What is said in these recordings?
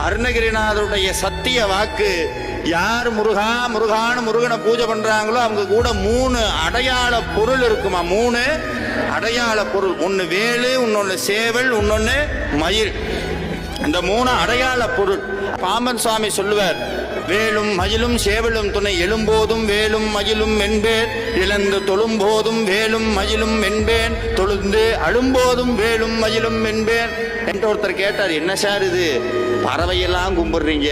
அருணகிரிநாதருடைய சத்திய வாக்கு. யார் முருகா முருகான்னு முருகனை பூஜை பண்றாங்களோ அவங்க கூட 3 அடையாள பொருள் இருக்குமா. 3 அடையாள பொருள். ஒன்னு வேலு, இன்னொன்னு சேவல், இன்னொன்னு மயில். இந்த 3 அடையாள பொருள். பாம்பன் சுவாமி சொல்லுவார், வேலும் மயிலும் சேவலும் துணை எழும்போதும் வேலும் மயிலும் என்பேன், இழந்து தொழும்போதும் வேலும் மயிலும் என்பேன், தொழுந்து அழும்போதும் வேலும் மயிலும் என்பேன் என்று ஒருத்தர் கேட்டார். என்ன சார் இது, பறவையெல்லாம் கும்பிடுறீங்க,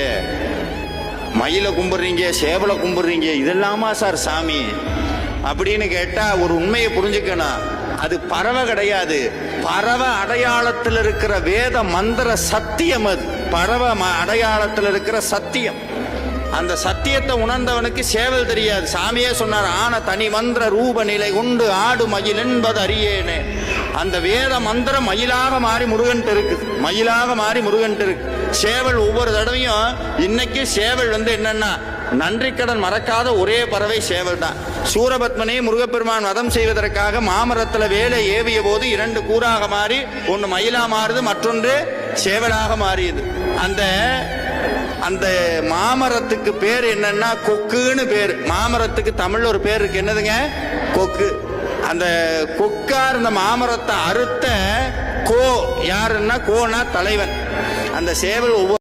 மயில கும்பிடுறீங்க, சேவலை கும்பிடுறீங்க, இதெல்லாமா சார் சாமி அப்படின்னு கேட்டா ஒரு உண்மையை புரிஞ்சுக்கணும். அது பறவை கிடையாது, பறவை அடையாளத்தில் இருக்கிற வேத மந்திர சத்தியம். அது பறவை அடையாளத்தில் இருக்கிற சத்தியம். அந்த சத்தியத்தை உணர்ந்தவனுக்கு சேவல் தெரியாது. சாமியே சொன்னார், ஆன தனி மந்திர ரூப நிலை உண்டு ஆடு மயில் என்பது அறியேனே. அந்த வேத மந்திரம் மயிலாக மாறி முருகன்ட்டு இருக்குது, மயிலாக மாறி முருகன்ட்டு இருக்கு. சேவல் ஒவ்வொரு தடவையும், இன்னைக்கு சேவல் என்னன்னா நன்றி கடன் மறக்காத ஒரே பறவை சேவல் தான். சூரபத்மனை முருகப்பெருமான் வதம் செய்வதற்காக மாமரத்தில் வேலை ஏவிய போது 2 கூறாக மாறி ஒன்று மயிலா மாறுது, மற்றொன்று சேவலாக மாறியது. அந்த மாமரத்துக்கு பேர் என்னன்னா கொக்குன்னு பேர். மாமரத்துக்கு தமிழ்ல ஒரு பேர் இருக்கு, என்னதுங்க, கொக்கு. அந்த கொக்கார் இந்த மாமரத்தை அறுத்த கோ யாருன்னா, கோனா தலைவன். அந்த சேவல் ஒவ்வொரு